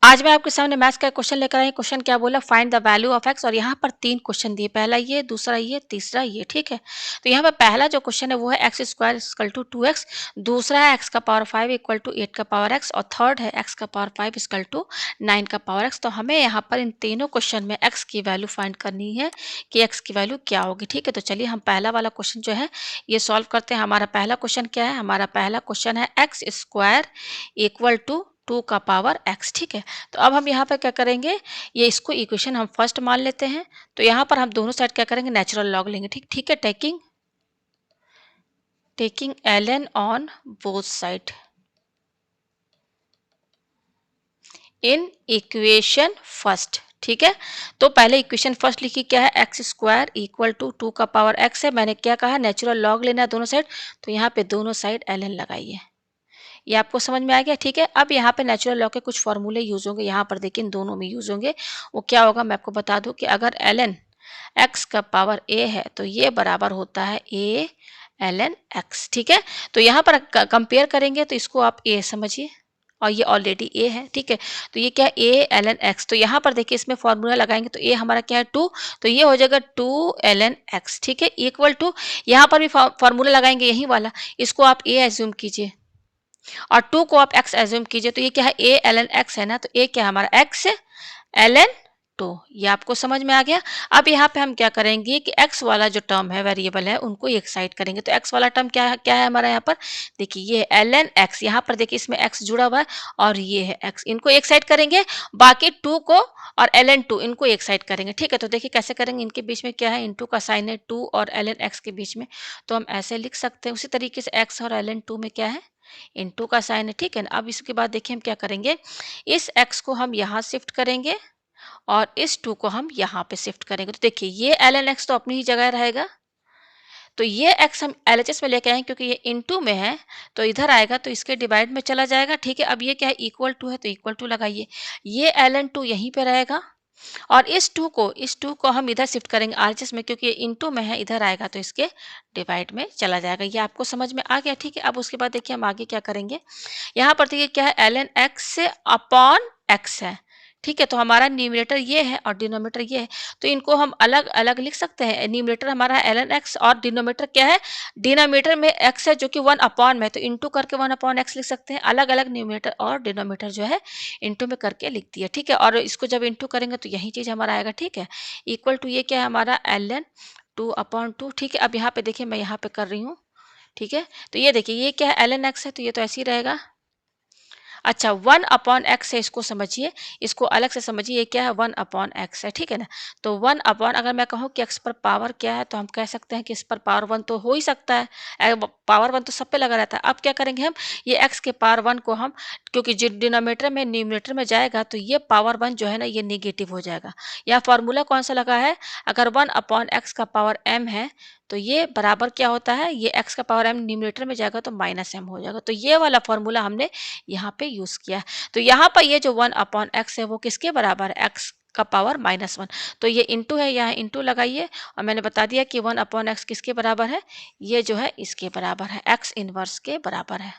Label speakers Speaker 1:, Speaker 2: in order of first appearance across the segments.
Speaker 1: आज मैं आपके सामने मैथ्स का क्वेश्चन लेकर आई। क्वेश्चन क्या बोला, find the value of x. और यहाँ पर 3 क्वेश्चन दिए, पहला ये, दूसरा ये, तीसरा ये। ठीक है, तो यहाँ पर पहला जो क्वेश्चन है वो है x square equal to 2x, दूसरा है एक्स का पावर 5 इक्वल टू 8 का पावर x, और थर्ड है एक्स का पावर 5 इक्वल टू 9 का पावर x। तो हमें यहाँ पर इन तीनों क्वेश्चन में एक्स की वैल्यू फाइंड करनी है कि एक्स की वैल्यू क्या होगी। ठीक है, तो चलिए हम पहला वाला क्वेश्चन जो है ये सॉल्व करते हैं। हमारा पहला क्वेश्चन क्या है, हमारा पहला क्वेश्चन है एक्स स्क्वायर इक्वल टू 2 का पावर x। ठीक है, तो अब हम यहाँ पर क्या करेंगे, ये इसको इक्वेशन हम फर्स्ट मान लेते हैं। तो यहाँ पर हम दोनों साइड क्या करेंगे, नेचुरल लॉग लेंगे। ठीक है, taking ln on both side in equation first. ठीक है, तो पहले इक्वेशन फर्स्ट लिखी क्या है, एक्स स्क्वायर इक्वल टू 2 का पावर x है। मैंने क्या कहा, नेचुरल लॉग लेना है दोनों साइड, तो यहाँ पे दोनों साइड ln लगाइए। ये आपको समझ में आ गया। ठीक है, अब यहाँ पे नेचुरल लॉ के कुछ फॉर्मूले यूज होंगे, यहाँ पर देखिए इन दोनों में यूज होंगे। वो क्या होगा मैं आपको बता दूं कि अगर ln x का पावर a है तो ये बराबर होता है a ln x। ठीक है, तो यहाँ पर कंपेयर करेंगे तो इसको आप a समझिए, और ये ऑलरेडी a है। ठीक है, तो ये क्या है, a ln x। तो यहाँ पर देखिए इसमें फॉर्मूला लगाएंगे तो a हमारा क्या है 2, तो ये हो जाएगा 2 ln x। ठीक है, इक्वल टू, यहाँ पर भी फॉर्मूला लगाएंगे यही वाला, इसको आप a एज्यूम कीजिए और 2 को आप x एज्यूम कीजिए। तो ये क्या है, a ln x है ना, तो a क्या है हमारा x ln 2। ये आपको समझ में आ गया। अब यहाँ पे हम क्या करेंगे कि x वाला जो टर्म है, वेरिएबल है, उनको एक साइड करेंगे। तो x वाला टर्म क्या है हमारा यहाँ पर, देखिए ये ln x, यहाँ पर देखिए इसमें x जुड़ा हुआ है और ये है x, इनको एक साइड करेंगे। बाकी 2 को और ln 2 इनको एक साइड करेंगे। ठीक है, तो देखिए कैसे करेंगे, इनके बीच में क्या है, इनटू का साइन है 2 और ln x के बीच में, तो हम ऐसे लिख सकते हैं। उसी तरीके से x और ln 2 में क्या है, इनटू का साइन है। ठीक है ना, अब इसके बाद देखिए हम क्या करेंगे, इस x को हम यहाँ शिफ्ट करेंगे और इस 2 को हम यहाँ पे शिफ्ट करेंगे। तो देखिए ये ln x तो अपनी ही जगह रहेगा, तो ये x हम LHS में लेके आएंगे क्योंकि ये इनटू में है, तो इधर आएगा तो इसके डिवाइड में चला जाएगा। ठीक है, अब ये क्या है, इक्वल टू है तो इक्वल टू लगाइए, ये ln 2 यहीं पे रहेगा और इस 2 को हम इधर शिफ्ट करेंगे RHS में, क्योंकि ये इनटू में है, इधर आएगा तो इसके डिवाइड में चला जाएगा। ये आपको समझ में आ गया। ठीक है, अब उसके बाद देखिए हम आगे क्या करेंगे, यहाँ पर देखिए क्या है, ln x से अपॉन x है। ठीक है, तो हमारा न्यूमरेटर ये है और डिनोमिनेटर ये है, तो इनको हम अलग अलग लिख सकते हैं। न्यूमरेटर हमारा है ln x और डिनोमिनेटर क्या है, डिनोमिनेटर में x है जो कि 1 अपॉन में, तो इंटू करके 1 अपॉन x लिख सकते हैं। अलग अलग न्यूमरेटर और डिनोमिनेटर जो है इंटू में करके लिख दिया। ठीक है, और इसको जब इंटू करेंगे तो यही चीज हमारा आएगा। ठीक है, इक्वल टू ये क्या है हमारा ln 2 अपॉन 2। ठीक है, अब यहाँ पे देखिए मैं यहाँ पे कर रही हूँ। ठीक है, तो ये देखिए ये क्या है, ln x है, तो ये तो ऐसे ही रहेगा। अच्छा, 1 अपॉन एक्स है, इसको समझिए, इसको अलग से समझिए, ये क्या है, 1 अपॉन एक्स है। ठीक है ना, तो 1 अपॉन, अगर मैं कहूँ कि एक्स पर पावर क्या है, तो हम कह सकते हैं कि इस पर पावर 1 तो हो ही सकता है, पावर 1 तो सब पे लगा रहता है। अब क्या करेंगे हम, ये एक्स के पावर 1 को हम, क्योंकि जो डिनोमिनेटर में न्यूमरेटर में जाएगा तो ये पावर 1 जो है ना ये निगेटिव हो जाएगा। यह फॉर्मूला कौन सा लगा है, अगर 1 अपॉन एक्स का पावर m है तो ये बराबर क्या होता है, ये x का पावर m न्यूमरेटर में जाएगा तो माइनस m हो जाएगा। तो ये वाला फॉर्मूला हमने यहाँ पे यूज किया है। तो यहाँ पर ये जो 1 अपॉन एक्स है वो किसके बराबर है, एक्स का पावर -1। तो ये इंटू है, यहाँ इंटू लगाइए, और मैंने बता दिया कि 1 अपॉन एक्स किसके बराबर है, ये जो है इसके बराबर है, एक्स इनवर्स के बराबर है।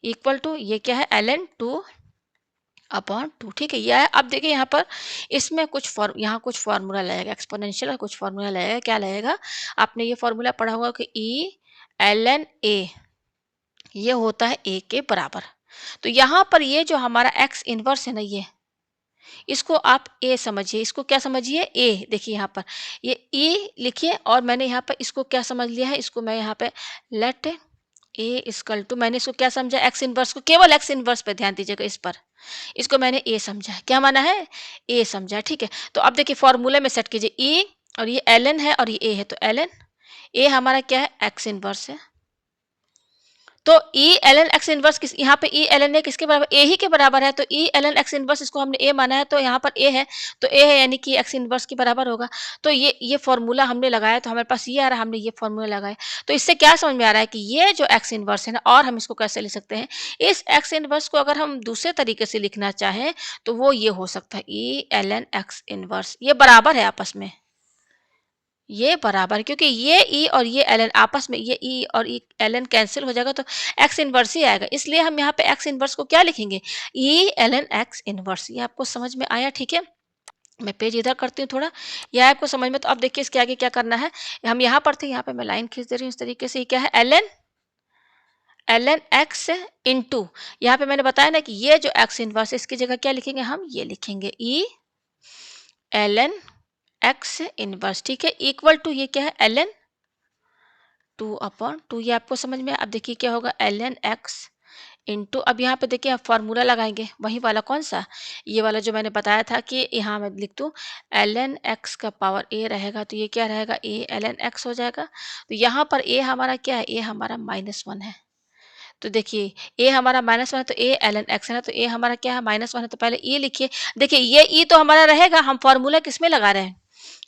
Speaker 1: इक्वल टू ये क्या है, ln 2 अपॉन 2। ठीक है, यह है। अब देखिए यहाँ पर इसमें यहाँ कुछ फार्मूला लगेगा, एक्सपोनेंशियल का कुछ फार्मूला लगेगा। क्या लगेगा, आपने ये फार्मूला पढ़ा होगा कि e ln a ये होता है a के बराबर। तो यहाँ पर ये जो हमारा x इनवर्स है ना, ये इसको आप a समझिए, इसको क्या समझिए, a। देखिए यहाँ पर ये e लिखिए, और मैंने यहाँ पर इसको क्या समझ लिया है, इसको मैं यहाँ पे लेट a इक्वल टू, मैंने इसको क्या समझा, x इनवर्स को, केवल x इनवर्स पे ध्यान दीजिएगा, इस पर, इसको मैंने a समझा है। क्या माना है, a समझा। ठीक है, तो अब देखिए फॉर्मूले में सेट कीजिए, e और ये ln है और ये a है, तो ln a हमारा क्या है, x इनवर्स है। तो e ln x इनवर्स किस, यहाँ पे e ln a किसके बराबर, a ही के बराबर है, तो e ln x इनवर्स इसको हमने a माना है, तो यहाँ पर a है, तो a है यानी कि x इनवर्स के बराबर होगा। तो ये फॉर्मूला हमने लगाया, तो हमारे पास ये आ रहा है, हमने ये फॉर्मूला लगाया। तो इससे क्या समझ में आ रहा है कि ये जो x इनवर्स है ना, और हम इसको कैसे लिख सकते हैं, इस x इनवर्स को अगर हम दूसरे तरीके से लिखना चाहें तो वो ये हो सकता है, e ln x इनवर्स, ये बराबर है आपस में, ये बराबर, क्योंकि ये ई और ये एल एन आपस में, ये ई और ई एल एन कैंसिल हो जाएगा तो एक्स इनवर्स ही आएगा, इसलिए हम यहाँ पे एक्स इनवर्स को क्या लिखेंगे, E L N X inverse. ये आपको समझ में आया? ठीक है, मैं पेज इधर करती हूँ थोड़ा, यह आपको समझ में। तो अब देखिए इसके आगे क्या करना है, हम यहाँ पर थे, यहाँ पे मैं लाइन खींच दे रही हूँ इस तरीके से। ये क्या है, एल एन एक्स इंटू, यहाँ पे मैंने बताया ना कि ये जो एक्स इनवर्स है इसकी जगह क्या लिखेंगे हम, ये लिखेंगे E L N X inverse. ठीक है, इक्वल टू ये क्या है, एल एन 2/2। ये आपको समझ में। अब देखिए क्या होगा, एल एन एक्स इंटू, अब यहाँ पे देखिए आप फॉर्मूला लगाएंगे, वही वाला कौन सा, ये वाला जो मैंने बताया था कि यहाँ मैं लिख दूँ एल एन एक्स का पावर ए रहेगा, तो ये क्या रहेगा, ए एल एन एक्स हो जाएगा। तो यहाँ पर ए हमारा क्या है, ए हमारा -1 है। तो देखिए ए हमारा -1 है, तो ए एल एन एक्स है ना, तो ए हमारा क्या है, -1 है, तो पहले ए लिखिए। देखिए ये ई तो हमारा रहेगा, हम फॉर्मूला किस में लगा रहे हैं,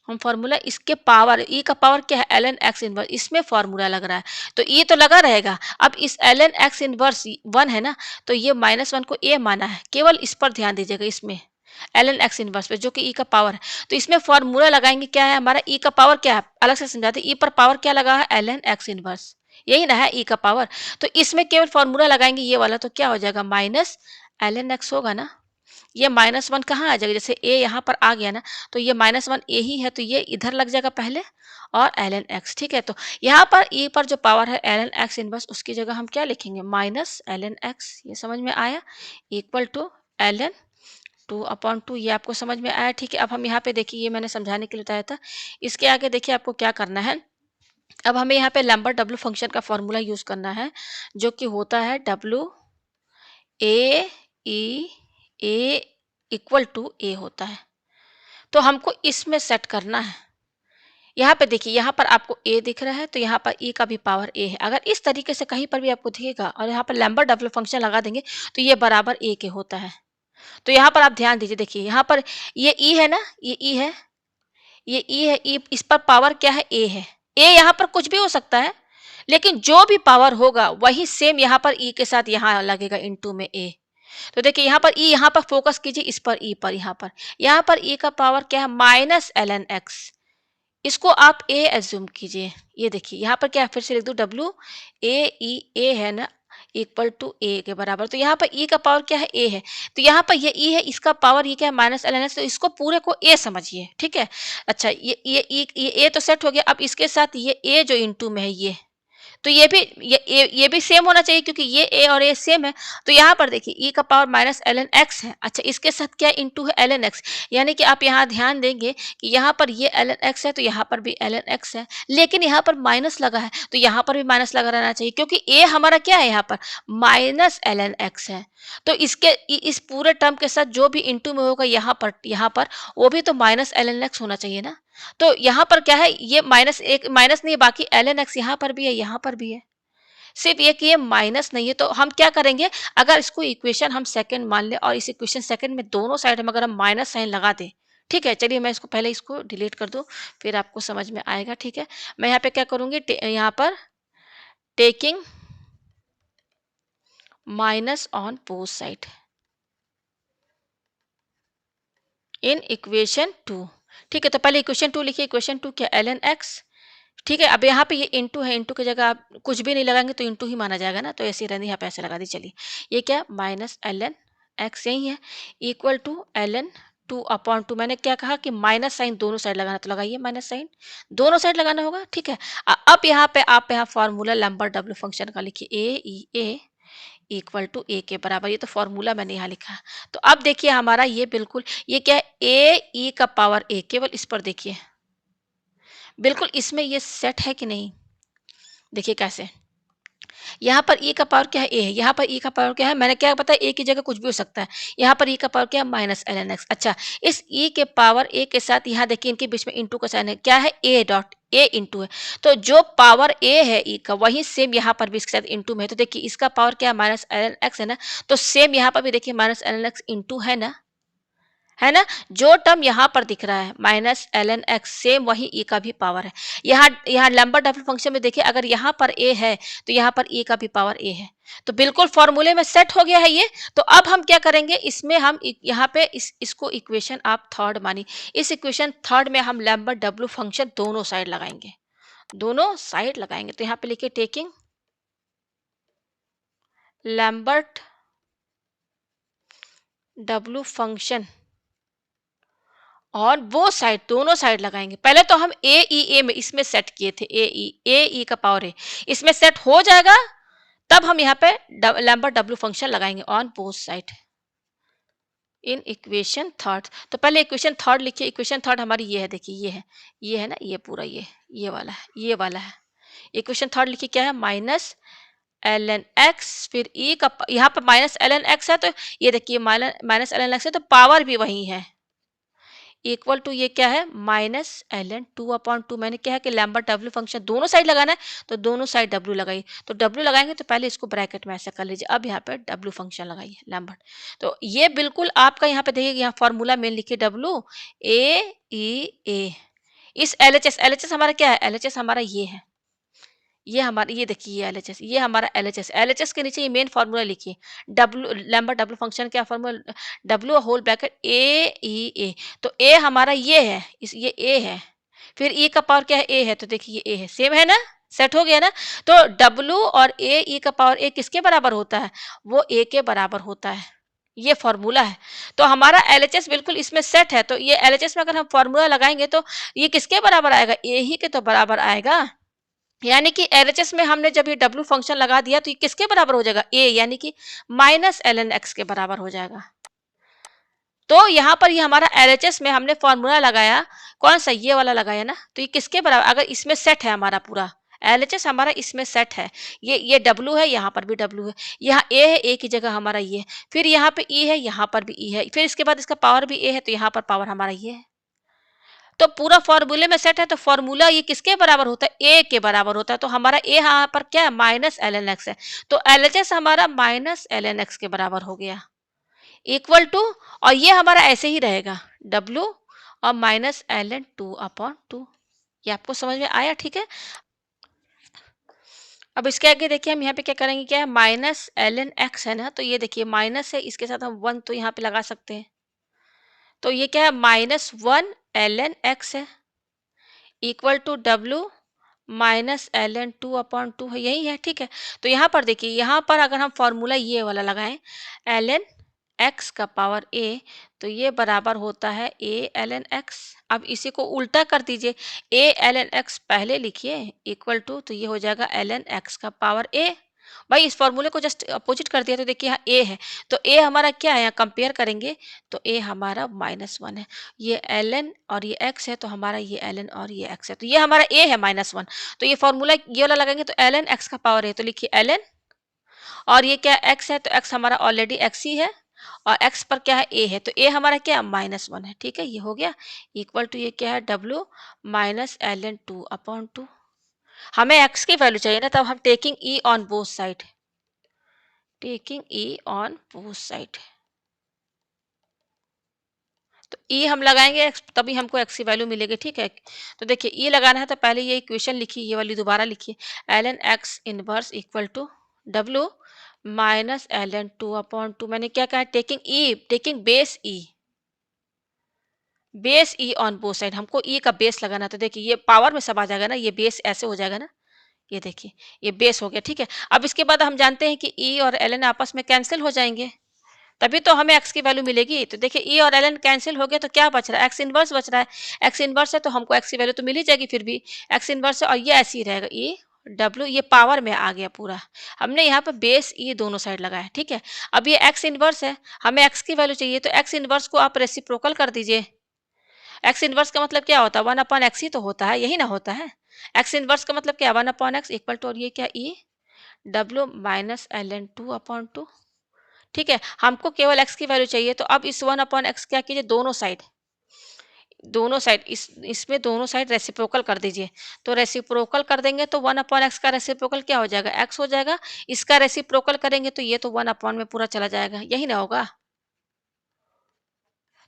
Speaker 1: हम फॉर्मूला इसके पावर, ई का पावर क्या है, एल एन एक्स इनवर्स, इसमें फॉर्मूला लग रहा है, तो ई तो लगा रहेगा। अब इस एल एन एक्स इनवर्स 1 है ना, तो ये -1 को ए माना है, केवल इस पर ध्यान दीजिएगा, इसमें एल एन एक्स इनवर्स पे जो कि ई का पावर है। तो इसमें फॉर्मूला लगाएंगे, क्या है हमारा, ई का पावर क्या है, अलग से समझाते, ई पर पावर क्या लगा है, एल एन एक्स इनवर्स, यही ना है ई का पावर। तो इसमें केवल फॉर्मूला लगाएंगे ये वाला, तो क्या हो जाएगा, माइनस एल एन एक्स होगा ना। ये -1 कहाँ आ जाएगा, जैसे ए यहाँ पर आ गया ना, तो ये -1 ए ही है, तो ये इधर लग जाएगा पहले, और एल एन एक्स। ठीक है, तो यहाँ पर ई पर जो पावर है एल एन एक्स इनवर्स, उसकी जगह हम क्या लिखेंगे, माइनस एल एन एक्स। ये समझ में आया, इक्वल टू एल एन 2/2। ये आपको समझ में आया? ठीक है, अब हम यहाँ पे देखिए, ये मैंने समझाने के लिए बताया था। इसके आगे देखिए आपको क्या करना है, अब हमें यहाँ पे लैम्बर्ट डब्ल्यू फंक्शन का फॉर्मूला यूज करना है, जो कि होता है W a e a equal to a होता है। तो हमको इसमें सेट करना है। यहाँ पे देखिए, यहाँ पर आपको ए दिख रहा है, तो यहाँ पर ई का भी पावर ए है। अगर इस तरीके से कहीं पर भी आपको दिखेगा और यहाँ पर लैम्बर्ट डबल फंक्शन लगा देंगे, तो ये बराबर ए के होता है। तो यहाँ पर आप ध्यान दीजिए, देखिए यहाँ पर ये ई है ना, ये ई है, ये ई है, ई इस पर पावर क्या है, ए है। ए यहाँ पर कुछ भी हो सकता है, लेकिन जो भी पावर होगा वही सेम यहाँ पर ई के साथ यहाँ लगेगा इनटू में ए। तो देखिए यहाँ पर ई, यहाँ पर फोकस कीजिए, इस पर ई पर, यहाँ पर ई का पावर क्या है, माइनस एल एन एक्स। इसको आप ए एज्यूम कीजिए। ये देखिए यहाँ पर क्या है, फिर से लिख दो, डब्ल्यू ए ई ए है ना, इक्वल टू ए के बराबर। तो यहाँ पर ई का पावर क्या है, ए है, तो यहाँ पर ये ई है, इसका पावर ये क्या है, माइनस एल एन एक्स। तो इसको पूरे को ए समझिए। ठीक है, अच्छा ये ए तो सेट हो गया। अब इसके साथ ये ए जो इनटू में है, ये तो ये भी ये भी सेम होना चाहिए, क्योंकि ये ए और ए सेम है। तो यहाँ पर देखिए ई का power minus L N x है। अच्छा, इसके साथ क्या इंटू है, एल एन एक्स। यानी कि आप यहाँ ध्यान देंगे कि यहाँ पर ये एल एन एक्स है, तो यहाँ पर भी एल एन एक्स है, लेकिन यहाँ पर माइनस लगा है, तो यहाँ पर भी माइनस लगा रहना चाहिए, क्योंकि ए हमारा क्या है, यहाँ पर माइनस एल एन एक्स है। तो इस पूरे टर्म के साथ जो भी इंटू में होगा यहाँ पर वो भी तो माइनस एल एन एक्स होना चाहिए ना। तो यहाँ पर क्या है, ये माइनस, एक माइनस नहीं, बाकी एल एन एक्स यहाँ पर भी है, यहाँ पर भी है, सिर्फ ये कि ये माइनस नहीं है। तो हम क्या करेंगे, अगर इसको इक्वेशन हम सेकंड मान ले, और इस इक्वेशन सेकंड में दोनों साइड में अगर हम माइनस साइन लगा दें, ठीक है, चलिए मैं इसको पहले इसको डिलीट कर दूं, फिर आपको समझ में आएगा। ठीक है, मैं यहाँ पे क्या करूंगी, यहाँ पर taking minus on both side in equation 2। ठीक है, तो पहले इक्वेशन 2 लिखिए, इक्वेशन 2 क्या, एल एन एक्स। ठीक है, अब यहाँ पे ये इंटू है, इंटू की जगह आप कुछ भी नहीं लगाएंगे तो इंटू ही माना जाएगा ना, तो ऐसे रहने यहाँ पे ऐसे लगा दी। चलिए, ये क्या, माइनस एल एन एक्स यही है, इक्वल टू एल एन 2/2। मैंने क्या कहा कि माइनस साइन दोनों साइड लगाना, तो लगाइए माइनस साइन, दोनों साइड लगाना होगा। ठीक है, अब यहाँ पे आप यहाँ फॉर्मूला लैम्बर्ट डब्ल्यू फंक्शन का लिखिए, ए e a equal to a के बराबर। ये तो फॉर्मूला मैंने यहाँ लिखा। तो अब देखिए हमारा ये बिल्कुल, ये क्या है, ए ई का पावर ए, केवल इस पर देखिए, बिल्कुल इसमें ये सेट है कि नहीं। देखिए कैसे, यहाँ पर ई का पावर क्या है, ए है, यहाँ पर ई का पावर क्या है, मैंने क्या बताया, ए की जगह कुछ भी हो सकता है। यहाँ पर ई का पावर क्या है, माइनस एल एन एक्स। अच्छा, इस ई के पावर ए के साथ यहाँ देखिए इनके बीच में इंटू का साइन है, क्या है, ए डॉट ए इंटू है। तो जो पावर ए है ई का, वही सेम यहाँ पर भी इसके साथ इंटू में है। तो देखिए इसका पावर क्या है, माइनस एल एन एक्स है ना, तो सेम यहाँ पर भी देखिए minus L N X into है ना, है ना? जो टर्म यहाँ पर दिख रहा है minus L N X same वही ई का भी पावर है। यहाँ लैम्बर्ट डबल फंक्शन में देखिए अगर यहाँ पर ए है तो यहाँ पर ई का भी पावर ए है। तो बिल्कुल फॉर्मूले में सेट हो गया है ये। तो अब हम क्या करेंगे इसमें हम यहाँ पे इसको इक्वेशन आप थर्ड मानी। इस इक्वेशन थर्ड में हम लैम्बर्ट डब्ल्यू फंक्शन दोनों साइड लगाएंगे। दोनों साइड लगाएंगे तो यहाँ पे लिखिए टेकिंग लैम्बर्ट डब्ल्यू फंक्शन और वो साइड दोनों साइड लगाएंगे। पहले तो हम ए में इसमें सेट किए थे ए ई का पावर है इसमें सेट हो जाएगा तब हम यहाँ पे लैम्बर्ट डब्ल्यू फंक्शन लगाएंगे on both side in equation third. तो पहले इक्वेशन थर्ड लिखिए। इक्वेशन थर्ड हमारी ये है, देखिए ये है ना, ये पूरा ये वाला है। इक्वेशन थर्ड लिखिए क्या है माइनस एल एन एक्स फिर ई का यहाँ पर माइनस एल एन एक्स है तो ये देखिए माइनस एल एन एक्स है तो पावर भी वही है इक्वल टू ये क्या है minus L N two upon two. मैंने क्या है कि लैम्बर्ट डब्ल्यू फंक्शन दोनों साइड लगाना है तो दोनों साइड डब्ल्यू लगाइए। तो डब्ल्यू लगाएंगे तो पहले इसको ब्रैकेट में ऐसा कर लीजिए। अब यहाँ पे डब्ल्यू फंक्शन लगाइए लैम्बर्ट। तो ये बिल्कुल आपका यहाँ पे देखिए यहाँ फॉर्मूला में लिखिए डब्ल्यू ए इस एल एच एस हमारा क्या है एल एच एस हमारा ये है ये हमारा ये देखिए ये एलएचएस ये हमारा एलएचएस के नीचे ये मेन फार्मूला लिखिए डब्ल्यू लैम्बर्ट डब्ल्यू फंक्शन क्या फार्मूला डब्ल्यू होल ब्रैकेट ए तो ए हमारा ये है ये ए है फिर ई का पावर क्या है ए है तो देखिए ये ए है सेम है ना सेट हो गया ना। तो डब्ल्यू और ए ई का पावर ए किसके बराबर होता है वो ए के बराबर होता है ये फॉर्मूला है। तो हमारा एलएचएस बिल्कुल इसमें सेट है तो ये एलएचएस में अगर हम फॉर्मूला लगाएंगे तो ये किसके बराबर आएगा ए ही के तो बराबर आएगा। यानी कि एलएचएस में हमने जब ये डब्ल्यू फंक्शन लगा दिया तो ये किसके बराबर हो जाएगा ए यानी कि माइनस एल एन एक्स के बराबर हो जाएगा। तो यहाँ पर ये हमारा एलएचएस में हमने फॉर्मूला लगाया कौन सा ये वाला लगाया ना तो ये किसके बराबर अगर इसमें सेट है हमारा पूरा एलएचएस हमारा इसमें सेट है ये डब्ल्यू है यहाँ पर भी डब्ल्यू है यहाँ ए है ए की जगह हमारा ये फिर यहाँ पे ई है यहाँ पर भी ई है फिर इसके बाद इसका पावर भी ए है तो यहाँ पर पावर हमारा ये है। तो पूरा फॉर्मूले में सेट है तो फॉर्मूला ये किसके बराबर होता है ए के बराबर होता है। तो हमारा ए यहाँ पर क्या है माइनस एल एन एक्स है तो एल एच एस हमारा माइनस एल एन एक्स के बराबर हो गया इक्वल टू और ये हमारा ऐसे ही रहेगा डब्ल्यू और minus L N two upon two. ये आपको समझ में आया ठीक है। अब इसके आगे देखिए हम यहाँ पे क्या करेंगे क्या है माइनस एल एन एक्स है ना तो ये देखिए माइनस है इसके साथ हम वन तो यहाँ पे लगा सकते हैं तो ये क्या है minus one l N x है equal to W minus L N two upon two है यही है ठीक है। तो यहाँ पर देखिए यहाँ पर अगर हम फॉर्मूला ये वाला लगाएं एल एन एक्स का पावर ए तो ये बराबर होता है ए एल एन एक्स। अब इसी को उल्टा कर दीजिए ए एल एन एक्स पहले लिखिए इक्वल टू तो ये हो जाएगा एल एन एक्स का पावर ए। भाई इस फॉर्मूले को जस्ट अपोजिट कर दिया तो देखिए यहाँ ए है तो ए हमारा क्या है यहाँ कंपेयर करेंगे तो ए हमारा माइनस वन है ये एल एन और ये एक्स है तो हमारा ये एल एन और ये एक्स है तो ये हमारा ए है माइनस वन। तो ये फॉर्मूला ये वाला लगाएंगे तो एल एन एक्स का पावर है तो लिखिए एल एन और ये क्या एक्स है तो एक्स हमारा ऑलरेडी एक्स ही है और एक्स पर क्या है ए है तो ए हमारा क्या माइनस वन है ठीक है ये हो गया इक्वल टू ये क्या है W minus L N two upon two. हमें एक्स की वैल्यू चाहिए ना तब हम taking E on both side taking E on both side तो ई हम लगाएंगे तभी हमको एक्स की वैल्यू मिलेगी ठीक है। तो देखिए ई लगाना है तो पहले ये इक्वेशन लिखिए ये वाली दोबारा लिखिए L N X inverse equal to W minus L N two upon two. मैंने क्या कहा taking base E on both side हमको ई का बेस लगाना तो देखिए ये पावर में सब आ जाएगा ना ये बेस ऐसे हो जाएगा ना ये देखिए ये बेस हो गया ठीक है। अब इसके बाद हम जानते हैं कि ई और एल एन आपस में कैंसिल हो जाएंगे तभी तो हमें एक्स की वैल्यू मिलेगी। तो देखिए ई और एल एन कैंसिल हो गया तो क्या बच रहा है एक्स इनवर्स बच रहा है एक्स इनवर्स है तो हमको एक्स की वैल्यू तो मिल ही जाएगी फिर भी एक्स इनवर्स है और ये ऐसे ही रहेगा ई डब्ल्यू ये पावर में आ गया पूरा हमने यहाँ पर बेस ई दोनों साइड लगाया ठीक है। अब ये एक्स इनवर्स है हमें एक्स की वैल्यू चाहिए तो एक्स इनवर्स को आप रेसिप्रोकल कर दीजिए। एक्स इनवर्स का मतलब क्या होता है वन अपॉन एक्स ही तो होता है यही ना होता है। एक्स इनवर्स का मतलब क्या one upon X equal to और ये क्या E W minus L N two upon two ठीक है। हमको केवल x की वैल्यू चाहिए तो अब इस वन अपॉन एक्स क्या कीजिए दोनों साइड इसमें दोनों साइड रेसिप्रोकल कर दीजिए। तो रेसिप्रोकल कर देंगे तो वन अपॉन एक्स का रेसिप्रोकल क्या हो जाएगा x हो जाएगा इसका रेसिप्रोकल करेंगे तो ये तो वन अपॉन में पूरा चला जाएगा यही ना होगा।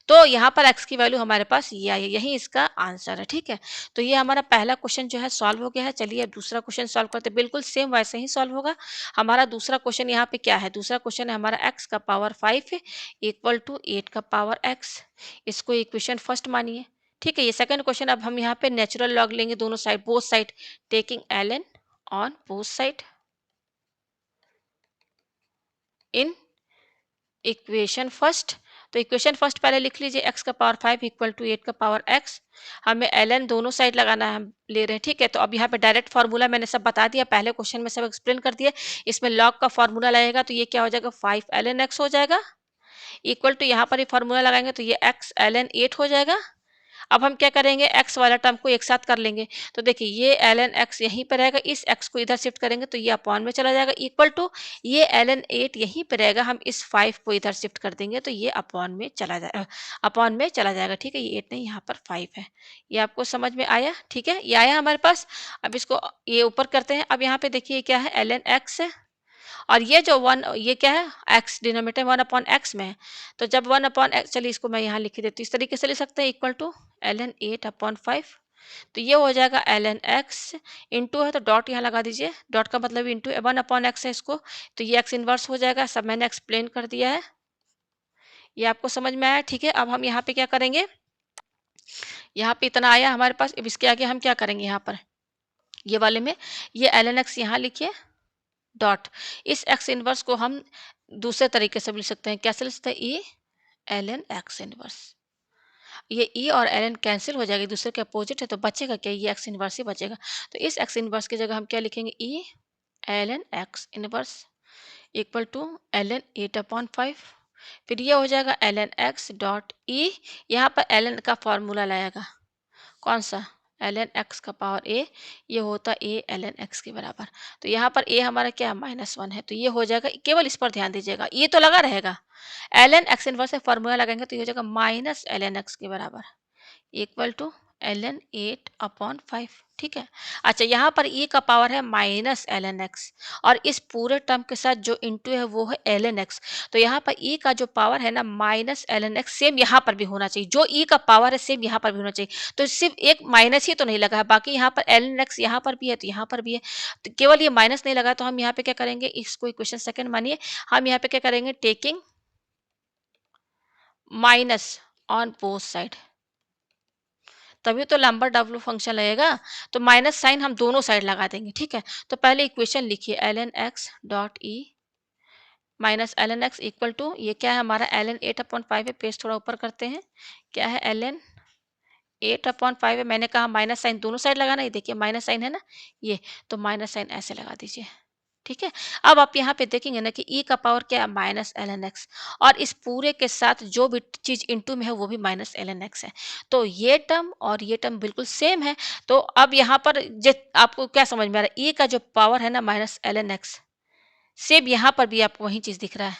Speaker 1: तो यहाँ पर x की वैल्यू हमारे पास ये आई है, यही इसका आंसर है। ठीक है, तो ये हमारा पहला क्वेश्चन जो है सॉल्व हो गया है। चलिए अब दूसरा क्वेश्चन सॉल्व करते हैं, बिल्कुल सेम वैसे ही सॉल्व होगा। हमारा दूसरा क्वेश्चन यहाँ पे क्या है, दूसरा क्वेश्चन है हमारा x का पावर 5 है इक्वल टू 8 का पावर x। इसको इक्वेशन फर्स्ट मानिए। ठीक है, ये सेकंड क्वेश्चन। अब हम यहाँ पे नेचुरल लॉग लेंगे दोनों side, both side, taking ln on both side in equation first. तो इक्वेशन फर्स्ट पहले लिख लीजिए, x का पावर 5 इक्वल टू 8 का पावर x। हमें ln दोनों साइड लगाना है, हम ले रहे हैं। ठीक है, तो अब यहाँ पे डायरेक्ट फार्मूला मैंने सब बता दिया, पहले क्वेश्चन में सब एक्सप्लेन कर दिया। इसमें लॉग का फार्मूला लगेगा, तो ये क्या हो जाएगा, 5 ln x हो जाएगा इक्वल टू, यहाँ पर ही फार्मूला लगाएंगे तो ये x ln 8 हो जाएगा। अब हम क्या करेंगे, x वाला टर्म को एक साथ कर लेंगे। तो देखिए ये ln x यहीं पे रहेगा, इस x को इधर शिफ्ट करेंगे तो ये अपॉन में चला जाएगा इक्वल टू, ये ln 8 यहीं पे रहेगा, हम इस 5 को इधर शिफ्ट कर देंगे तो ये अपॉन में चला जाएगा, अपॉन में चला जाएगा। ठीक है, ये 8 नहीं, यहाँ पर 5 है। ये आपको समझ में आया? ठीक है, ये आया हमारे पास। अब इसको ये ऊपर करते हैं। अब यहाँ पे देखिए क्या है, ln x है, और ये जो वन, ये क्या है, x डिनोमिनेटर 1/x में है। तो जब 1/x, चलिए इसको मैं यहाँ लिख देती हूँ, इस तरीके से लिख सकते हैं, इक्वल टू ln 8/5। तो ये हो जाएगा ln x, इंटू है तो डॉट यहाँ लगा दीजिए, डॉट का मतलब इंटू 1/x है इसको, तो ये x इनवर्स हो जाएगा। सब मैंने एक्सप्लेन कर दिया है, ये आपको समझ में आया? ठीक है, अब हम यहाँ पे क्या करेंगे, यहाँ पे इतना आया हमारे पास, अब इसके आगे हम क्या करेंगे, यहाँ पर ये वाले में ये ln x यहाँ लिखिए डॉट, इस x इनवर्स को हम दूसरे तरीके से भी लिख सकते हैं। कैसे लिख सकते हैं, ई ln x इनवर्स, ये ई और ln कैंसिल हो जाएगा, एक दूसरे के अपोजिट है, तो बचेगा क्या, ये x इनवर्स ही बचेगा। तो इस x इनवर्स की जगह हम क्या लिखेंगे, E ln x inverse equal to ln 8/5। फिर ये हो जाएगा ln x डॉट ई, यहाँ पर ln का फॉर्मूला लाएगा, कौन सा, ln x का पावर a, ये होता a ln x के बराबर। तो यहाँ पर a हमारा क्या है, -1 है, तो ये हो जाएगा, केवल इस पर ध्यान दीजिएगा, ये तो लगा रहेगा। ln x इनवर्स से फॉर्मूला लगाएंगे तो ये हो जाएगा माइनस ln x के बराबर इक्वल टू ln 8/5। ठीक है, अच्छा यहाँ पर e का पावर है -ln x, और इस पूरे टर्म के साथ जो इंटू है वो है ln x। तो यहाँ पर e का जो पावर है ना -ln x, सेम यहाँ पर भी होना चाहिए, जो e का पावर है सेम यहाँ पर भी होना चाहिए। तो सिर्फ एक माइनस ही तो नहीं लगा है, बाकी यहाँ पर ln x यहाँ पर भी है तो यहाँ पर भी है, तो केवल ये माइनस नहीं लगा। तो हम यहाँ पे क्या करेंगे, इसको इक्वेशन सेकंड मानिए, हम यहाँ पे क्या करेंगे, taking minus on both side, तभी तो लैम्बर्ट डब्ल्यू फंक्शन लगेगा। तो माइनस साइन हम दोनों साइड लगा देंगे। ठीक है, तो पहले इक्वेशन लिखिए, ln x dot E minus ln x equal to, ये क्या है हमारा ln 8/5 है, पेज थोड़ा ऊपर करते हैं, क्या है ln 8/5 है, मैंने कहा माइनस साइन दोनों साइड लगाना, ये देखिए माइनस साइन है ना ये, तो माइनस साइन ऐसे लगा दीजिए। ठीक है, अब आप यहाँ पे देखेंगे ना कि e का पावर क्या है, -ln x, और इस पूरे के साथ जो भी चीज इनटू में है वो भी -ln x है। तो ये टर्म और ये टर्म बिल्कुल सेम है। तो अब यहाँ पर आपको क्या समझ में आ रहा है, e का जो पावर है ना -ln x, सेम यहाँ पर भी आपको वही चीज दिख रहा है।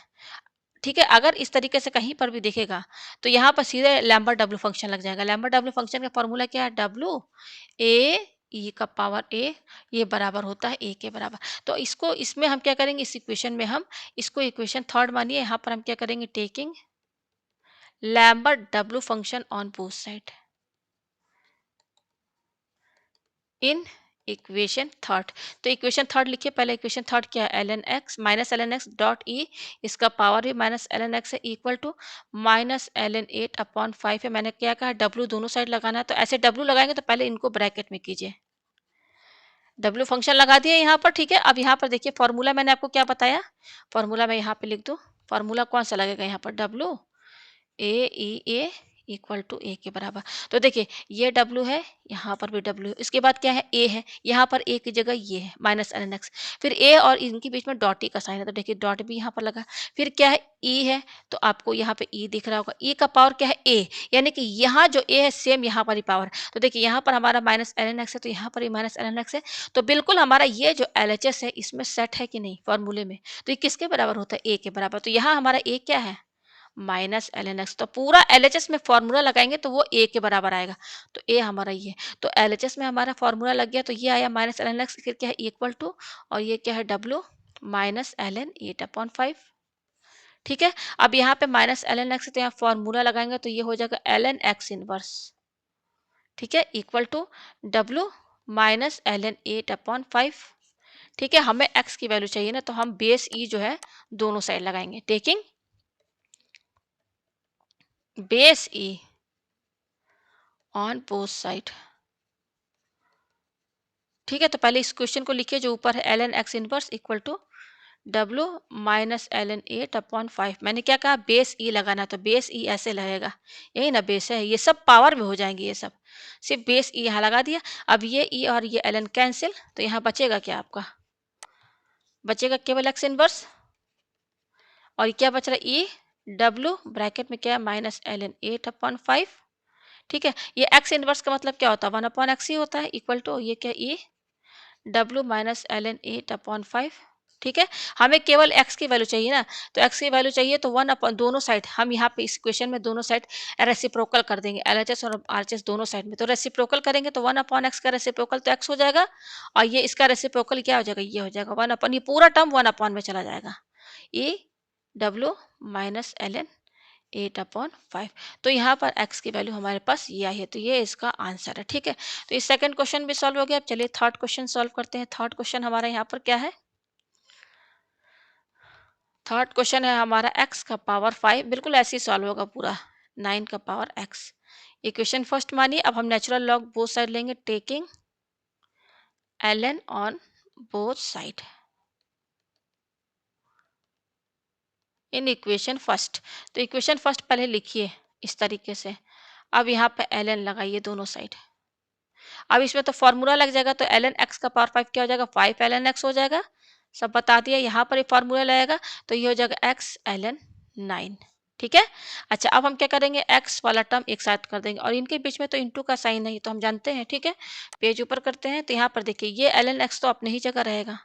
Speaker 1: ठीक है, अगर इस तरीके से कहीं पर भी दिखेगा तो यहाँ पर सीधे लैम्बर्ट डब्ल्यू फंक्शन लग जाएगा। लैम्बर्ट डब्ल्यू फंक्शन का फॉर्मूला क्या है, डब्ल्यू ए ई का पावर ए, ये बराबर होता है ए के बराबर। तो इसको, इसमें हम क्या करेंगे, इस इक्वेशन में हम इसको इक्वेशन थर्ड मानिए, यहाँ पर हम क्या करेंगे, taking Lambert W function on both side in equation third. तो इक्वेशन थर्ड लिखिए, पहले इक्वेशन थर्ड क्या है, ln x minus ln x dot ई, इसका पावर भी माइनस ln x है इक्वल टू माइनस ln 8/5 है। मैंने क्या कहा, w दोनों साइड लगाना है, तो ऐसे w लगाएंगे तो पहले इनको ब्रैकेट में कीजिए, w फंक्शन लगा दिए यहाँ पर। ठीक है, अब यहाँ पर देखिए फॉर्मूला मैंने आपको क्या बताया, फॉर्मूला मैं यहाँ पे लिख दूँ, फॉर्मूला कौन सा लगेगा यहाँ पर, w a e a equal to a के बराबर। तो देखिए ये W है, यहाँ पर भी W है, इसके बाद क्या है, A है, यहाँ पर A की जगह ये है -ln x, फिर A और इनके बीच में डॉट ई का साइन है, तो देखिए डॉट भी यहाँ पर लगा। फिर क्या है, E है, तो आपको यहाँ पे E दिख रहा होगा, E का पावर क्या है, A, यानी कि यहाँ जो A है सेम यहाँ पर ही पावर। तो देखिए यहाँ पर हमारा -ln x है, तो यहाँ पर भी -ln x है। तो बिल्कुल हमारा ये जो LHS है इसमें सेट है कि नहीं फॉर्मूले में, तो ये किसके बराबर होता है, A के बराबर। तो यहाँ हमारा A क्या है, -ln x। तो पूरा LHS में फॉर्मूला लगाएंगे तो वो a के बराबर आएगा, तो a हमारा ये, तो LHS में हमारा फॉर्मूला लग गया, तो ये आया -ln x, फिर क्या है इक्वल टू, और ये क्या है w -ln 8/5। ठीक है। अब यहाँ पे माइनस एल एन एक्स, तो यहाँ फॉर्मूला लगाएंगे तो ये हो जाएगा एल एन एक्स इनवर्स, ठीक है, equal to W minus L N 8/5। ठीक है, हमें x की वैल्यू चाहिए ना, तो हम बेस ई जो है दोनों साइड लगाएंगे, taking base E on both side. ठीक है, तो पहले इस क्वेश्चन को लिखिए जो ऊपर है, L N X inverse equal to W minus L N 8/5। मैंने क्या कहा, बेस ई लगाना, तो बेस ई ऐसे लगेगा, यही ना बेस है, ये सब पावर में हो जाएंगे, ये सब सिर्फ बेस ई यहाँ लगा दिया। अब ये ई और ये एल एन कैंसिल, तो यहाँ बचेगा क्या आपका, बचेगा केवल एक्स इनवर्स, और क्या बच रहा है, ई डब्ल्यू ब्रैकेट में क्या है, माइनस एल एन 8/5। ठीक है, ये एक्स इनवर्स का मतलब क्या होता है, 1/x ही होता है, इक्वल टू ये क्या, E W minus L N 8/5। ठीक है, हमें केवल x की वैल्यू चाहिए ना, तो x की वैल्यू चाहिए तो 1 दोनों साइड, हम यहाँ पे इस इक्वेशन में दोनों साइड रेसिप्रोकल कर देंगे, LHS और RHS दोनों साइड में, तो रेसिप्रोकल करेंगे तो 1/x का रेसिप्रोकल तो x हो जाएगा, और ये इसका रेसिप्रोकल क्या हो जाएगा, ये हो जाएगा 1 ये पूरा टर्म 1 में चला जाएगा, E W minus L N 8/5। तो यहाँ पर x की वैल्यू हमारे पास ये आई है, तो ये इसका आंसर है। ठीक है, तो इस सेकंड क्वेश्चन भी सॉल्व हो गया। अब चलिए थर्ड क्वेश्चन सॉल्व करते हैं। थर्ड क्वेश्चन हमारा यहाँ पर क्या है, थर्ड क्वेश्चन है हमारा x का पावर 5, बिल्कुल ऐसे ही सॉल्व होगा पूरा, 9 का पावर x। इक्वेशन फर्स्ट मानिए, अब हम नेचुरल लॉग बोथ साइड लेंगे, taking ln on both side in equation first. तो इक्वेशन फर्स्ट पहले लिखिए इस तरीके से, अब यहाँ पे ln लगाइए दोनों साइड। अब इसमें तो फॉर्मूला लग जाएगा, तो ln x का पावर 5 क्या हो जाएगा, 5 ln x हो जाएगा, सब बता दिया। यहाँ पर ये फार्मूला लगेगा तो ये हो जाएगा x ln 9। ठीक है, अच्छा अब हम क्या करेंगे, x वाला टर्म एक साथ कर देंगे, और इनके बीच में तो इंटू का साइन नहीं, तो हम जानते हैं। ठीक है, पेज ऊपर करते हैं, तो यहाँ पर देखिए ये ln x तो अपने ही जगह रहेगा,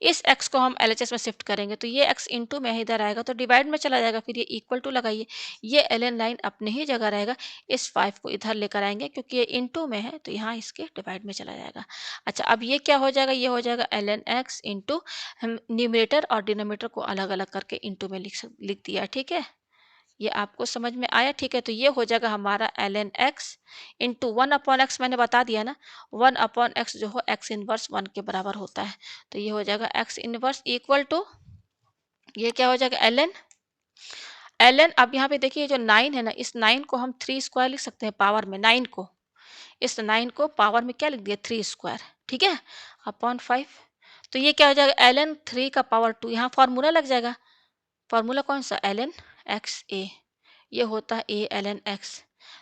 Speaker 1: इस x को हम LHS में शिफ्ट करेंगे, तो ये x इंटू में इधर आएगा तो डिवाइड में चला जाएगा, फिर ये इक्वल टू लगाइए, ये ln लाइन अपने ही जगह रहेगा, इस 5 को इधर लेकर आएंगे क्योंकि ये इंटू में है, तो यहाँ इसके डिवाइड में चला जाएगा। अच्छा अब ये क्या हो जाएगा, ये हो जाएगा ln x इंटू, हम न्यूमरेटर और डिनोमिनेटर को अलग अलग करके इंटू में लिख दिया। ठीक है, ये आपको समझ में आया। ठीक है, तो ये हो जाएगा हमारा ln x इंटू 1/x, मैंने बता दिया ना, 1/x जो हो x इनवर्स 1 के बराबर होता है, तो ये हो जाएगा x इनवर्स इक्वल टू, ये क्या हो जाएगा ln। अब यहाँ पे देखिए जो 9 है ना, इस 9 को हम 3 स्क्वायर लिख सकते हैं पावर में, 9 को, इस 9 को पावर में क्या लिख दिया, 3 स्क्वायर। ठीक है, अपॉन 5, तो ये क्या हो जाएगा ln 3 का पावर 2, यहाँ फॉर्मूला लग जाएगा, फॉर्मूला कौन सा, ln x a, ये होता है a ln x,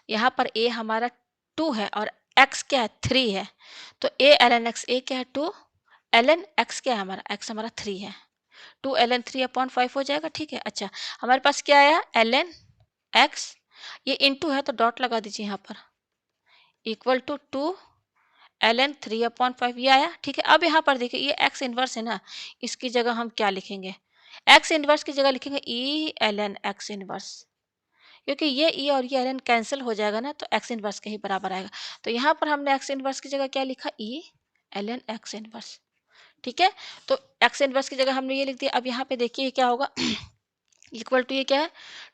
Speaker 1: यहाँ पर a हमारा 2 है और x क्या है, 3 है, तो a ln x, a क्या है 2, ln x क्या है हमारा, x हमारा 3 है, 2 ln 3/5 हो जाएगा। ठीक है, अच्छा हमारे पास क्या आया, ln x, ये इंटू है तो डॉट लगा दीजिए यहाँ पर, इक्वल टू 2 ln 3/5 ये आया। ठीक है, अब यहाँ पर देखिए ये x इनवर्स है ना, इसकी जगह हम क्या लिखेंगे, x इनवर्स की जगह लिखेंगे e ln x इनवर्स, क्योंकि ये ई और ये ln कैंसिल हो जाएगा ना, तो x इनवर्स के ही बराबर आएगा, तो यहाँ पर हमने x इनवर्स की जगह क्या लिखा, ई ln x इनवर्स। ठीक है, तो x इनवर्स की जगह हमने ये लिख दिया। अब यहाँ पे देखिए क्या होगा, इक्वल टू ये क्या है,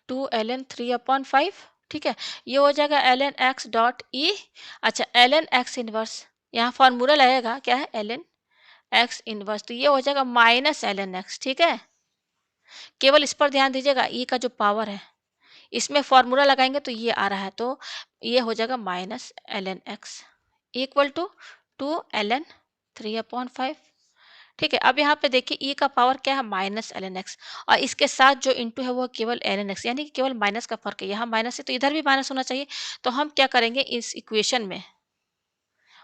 Speaker 1: 2 ln 3/5। ठीक है, ये हो जाएगा ln x डॉट ई। अच्छा ln x इनवर्स, यहाँ फॉर्मूला लगेगा क्या है, ln x इनवर्स, तो ये हो जाएगा माइनस ln x। ठीक है, केवल इस पर ध्यान दीजिएगा, ई का जो पावर है इसमें फॉर्मूला लगाएंगे तो ये आ रहा है, तो ये हो जाएगा minus ln x equal to 2 ln 3/5। ठीक है, अब यहाँ पे देखिए ई का पावर क्या है, माइनस ln x, और इसके साथ जो इंटू है वो केवल ln x, यानी कि केवल माइनस का फर्क है, यहाँ माइनस है तो इधर भी माइनस होना चाहिए, तो हम क्या करेंगे, इस इक्वेशन में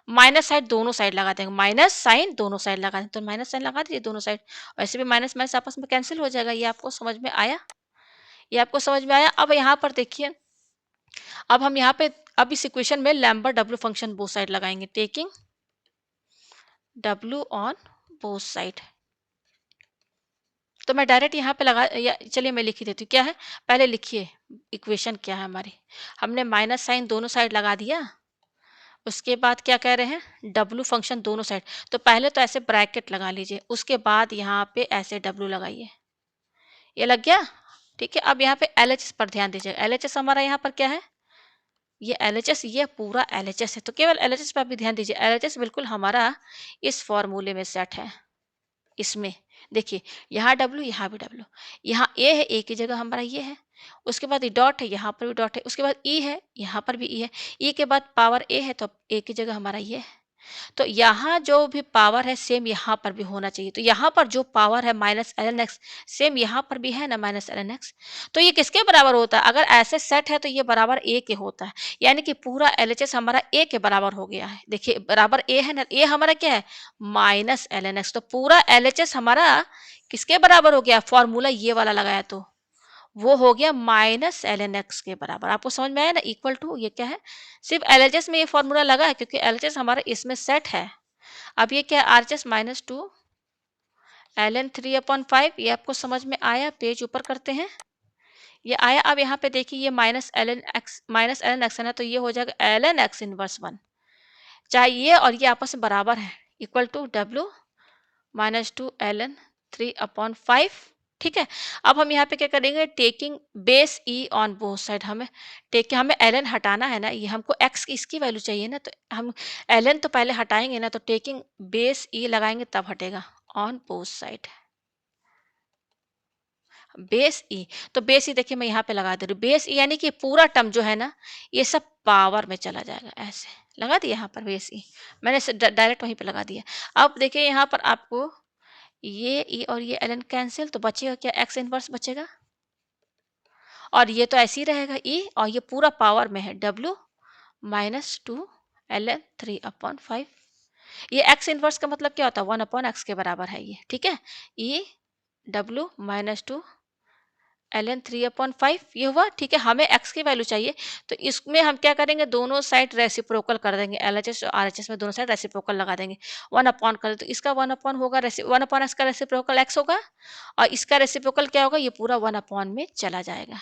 Speaker 1: माइनस साइड दोनों साइड लगा देंगे, माइनस साइन दोनों साइड लगा देंगे, तो माइनस साइन लगा दीजिए दोनों साइड, वैसे भी माइनस माइनस आपस में कैंसिल हो जाएगा। ये आपको समझ में आया, ये आपको समझ में आया। अब यहाँ पर देखिए, अब हम यहाँ पे, अब इस इक्वेशन में Lambert W function both side लगाएंगे, taking W on both side, तो मैं डायरेक्ट यहाँ पे लगा, या चलिए मैं लिख ही देती हूँ, क्या है, पहले लिखिए इक्वेशन क्या है हमारी, हमने माइनस साइन दोनों साइड लगा दिया, उसके बाद क्या कह रहे हैं, डब्ल्यू फंक्शन दोनों साइड, तो पहले तो ऐसे ब्रैकेट लगा लीजिए, उसके बाद यहाँ पे ऐसे डब्ल्यू लगाइए, ये लग गया? ठीक है, अब यहाँ पे एलएचएस पर ध्यान दीजिएगा। एलएचएस हमारा यहाँ पर क्या है? ये एलएचएस, ये पूरा एलएचएस है, तो केवल एलएचएस पर भी ध्यान दीजिए। एलएचएस बिल्कुल हमारा इस फॉर्मूले में सेट है। इसमें देखिए, यहाँ डब्ल्यू, यहाँ भी डब्ल्यू, यहाँ ए है, ए की जगह हमारा ये है, उसके बाद ये डॉट है, यहाँ पर भी डॉट है, उसके बाद ई है, यहाँ पर भी ई है, ई के बाद पावर ए है, तो ए की जगह हमारा ये है। तो यहाँ जो भी पावर है सेम यहाँ पर भी होना चाहिए। तो यहाँ पर जो पावर है minus L N X, same यहाँ पर भी है ना माइनस एल एन एक्स। तो ये किसके बराबर होता है? अगर ऐसे सेट है तो ये बराबर ए के होता है, यानी कि पूरा एलएचएस हमारा ए के बराबर हो गया है। देखिए बराबर ए है ना, ए हमारा क्या है? Minus L N X. तो पूरा एलएचएस हमारा किसके बराबर हो गया? फॉर्मूला ये वाला लगाया तो वो हो गया माइनस एल एन एक्स के बराबर। आपको समझ में आया ना? इक्वल टू ये क्या है? सिर्फ एलएचएस में ये फॉर्मूला लगा है क्योंकि एलएचएस हमारा इसमें सेट है। अब ये क्या है? RHS minus two L N 3/5। ये आपको समझ में आया? पेज ऊपर करते हैं। ये आया। अब यहाँ पे देखिए, ये माइनस एल एन एक्स है ना, तो ये हो जाएगा एल एन एक्स इनवर्स 1। चाहे ये और ये आपस में बराबर है, equal to W minus two L N 3/5। ठीक है, अब हम यहाँ पे क्या करेंगे? Taking base E on both side. हमें एल एन हटाना है ना, ये हमको एक्स की इसकी वैल्यू चाहिए ना, तो हम एल एन तो पहले हटाएंगे ना, तो टेकिंग बेस ई लगाएंगे तब हटेगा। ऑन बोथ साइड बेस ई, तो बेस ई देखिए मैं यहाँ पे लगा दे रही हूँ। बेस ई यानी कि पूरा टर्म जो है ना, ये सब पावर में चला जाएगा। ऐसे लगा दिया यहाँ पर बेस ई, मैंने डायरेक्ट वहीं पे लगा दिया। अब देखिए यहाँ पर आपको ये ई और ये एल एन कैंसिल, तो बचेगा क्या? एक्स इनवर्स बचेगा, और ये तो ऐसे ही रहेगा ई, और ये पूरा पावर में है W minus two L N 3/5। ये एक्स इनवर्स का मतलब क्या होता है? 1/x के बराबर है ये। ठीक है, E W minus two L N 3/5 ये हुआ। ठीक है, हमें x की वैल्यू चाहिए, तो इसमें हम क्या करेंगे? दोनों साइड रेसिप्रोकल कर देंगे। एलएचएस और आरएचएस में दोनों साइड रेसिप्रोकल लगा देंगे। 1/, कर तो इसका 1/, होगा 1/x का रेसिप्रोकल x होगा, और इसका रेसिप्रोकल क्या होगा? ये पूरा 1/, में चला जाएगा।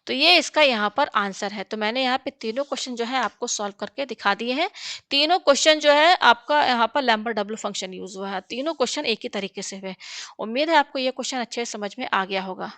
Speaker 1: तो ये इसका यहाँ पर आंसर है। तो मैंने यहाँ पे तीनों क्वेश्चन जो है आपको सॉल्व करके दिखा दिए हैं। तीनों क्वेश्चन जो है आपका यहाँ पर लैम्बर्ट डब्ल्यू फंक्शन यूज हुआ है। तीनों क्वेश्चन एक ही तरीके से हुए। उम्मीद है आपको ये क्वेश्चन अच्छे से समझ में आ गया होगा।